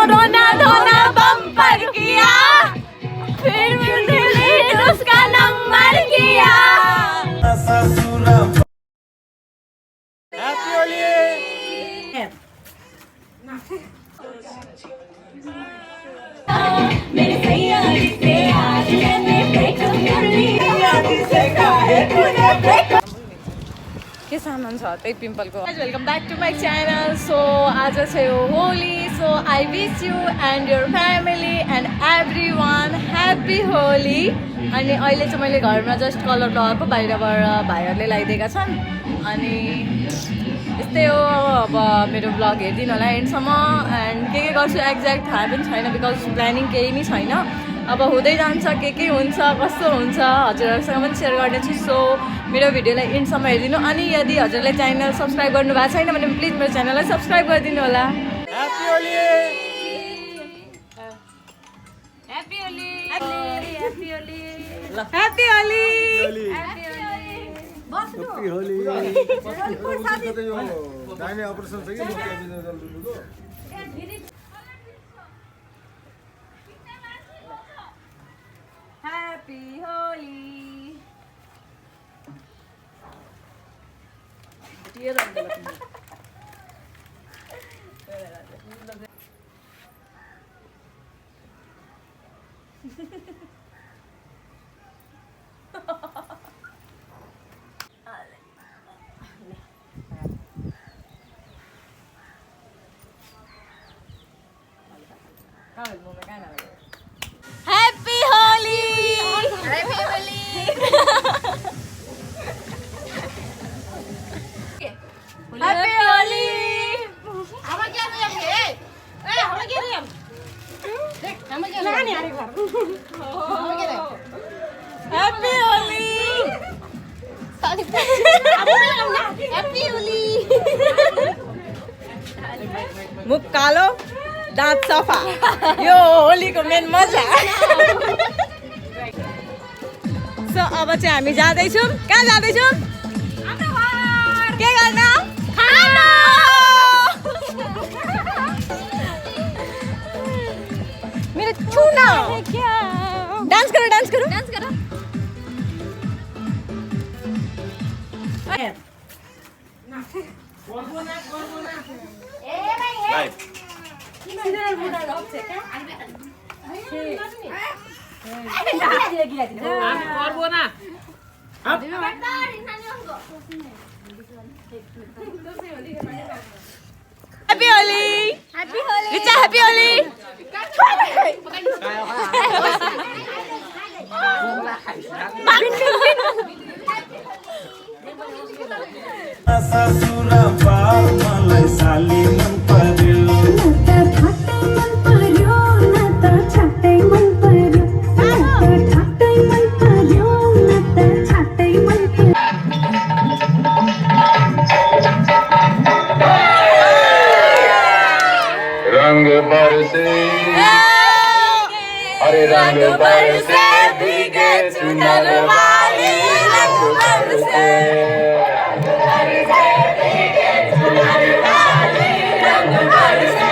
रोना धोना बम्पर किया, फिर मुझे उसका नंबर किया। मेरे सैयारी से आज मैंने ब्रेकअप कर लिया, के सामान छ त्यही पिम्पलको। Welcome back to my channel. So आज चाहिँ हो Holi. So I wish you and your family and everyone happy Holi. अनि अहिले चाहिँ मैले घरमा जस्ट कलर लगाएको, बाहिरबाट भाइहरूले लगाइदिएका छन्। अनि यस्तै हो। अब मेरो ब्लग हेरिदिनु होला एन्डसम्म। एन्ड के गर्छु एक्ज्याक्ट थाहा पनि छैन, बिकज प्लानिङ केही नै छैन। अब हुँदै जान्छ, के हुन्छ कस्तो हुन्छ हजुरहरूसँग पनि सेयर गर्नेछु। सो मेरो भिडियोलाई एन्डसम्म हेरिदिनु। अनि यदि हजुरले च्यानल सब्सक्राइब गर्नु भएको छैन भने प्लिज मेरो च्यानललाई सब्सक्राइब गरिदिनु होला। Happy Holi. Happy Holi. Happy Holi. Happy Holi. Happy Holi. दाहिने अपरेसन छ कि Happy Holi. Dear Happy Holi! Happy Holi! Happy Holi! Apa क्या नियम है? हमारा क्या नियम? देख, हमारा क्या नियम? Happy Holi! Happy Holi! मुख कालो, दाँत सफा, यो होलीको मेन मजा। सो अब चाहिँ हामी जाँदैछौँ। कहाँ जाँदैछौँ? के गर्न? मेरो छुन। डान्स करो, डान्स करो, डान्स करो। Happy Holi! Happy Holi! Richa, Happy Holi! रंग बरसे, अरे रंग बरसे भीगे चुनर वाली, रंग बरसे, भीगे चुनर वाली, रंग बरसे।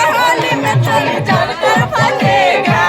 होली में चल चल कर फटेगा।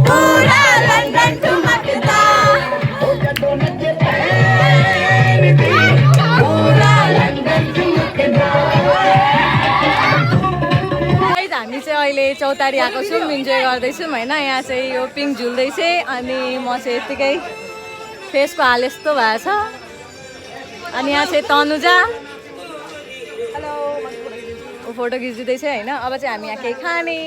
पूरा लंदन ठुमकता पूरा लंदन ठुमकता हामी चाहिँ अहिले चौतारी आएको छौँ इन्जोय गर्दैछौँ होइन यहाँ चाहिँ यो पिङ झुल्दैछ अनि म चाहिँ यत्तिकै फेसको हाल यस्तो भएको छ अनि यहाँ चाहिँ तनुजा हेलो ऊ फोटो खिचिँदैछ होइन अब चाहिँ हामी यहाँ केही खाने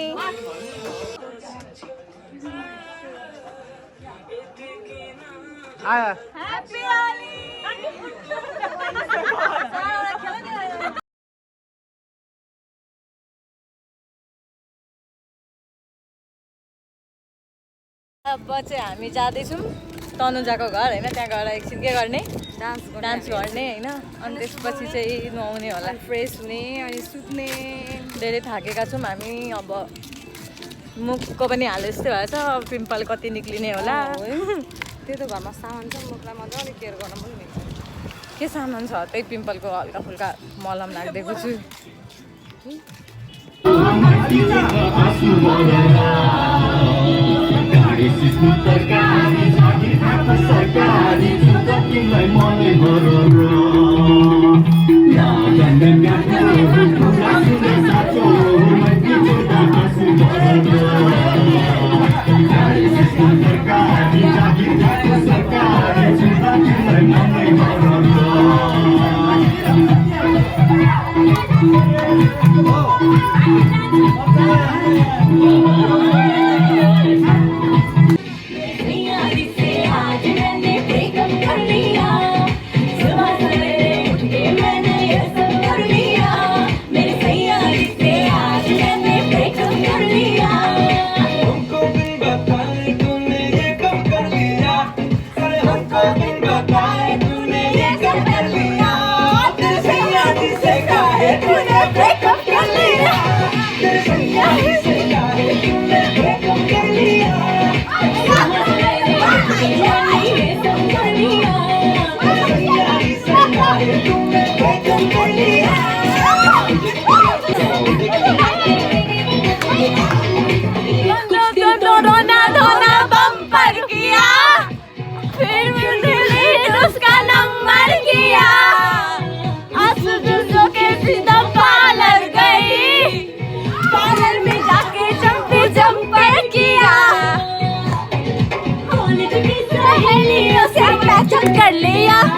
अब चाहिँ हामी जाँदैछौँ तनुजाको घर होइन त्यहाँ गएर एकछिन के गर्ने डान्स गर्ने होइन अनि त्यसपछि चाहिँ नुहाउने होला फ्रेस हुने अनि सुत्ने धेरै थाकेका छौँ हामी अब मुखको पनि हाल यस्तै भएछ पिम्पल कति निक्लिने होला त्यो त घरमा सामान छ मुखलाई मजाले केयर गर्न पनि मिल्छ के सामान छ त्यही पिम्पलको हल्का फुल्का मलम राखिदिएको छु कर लिया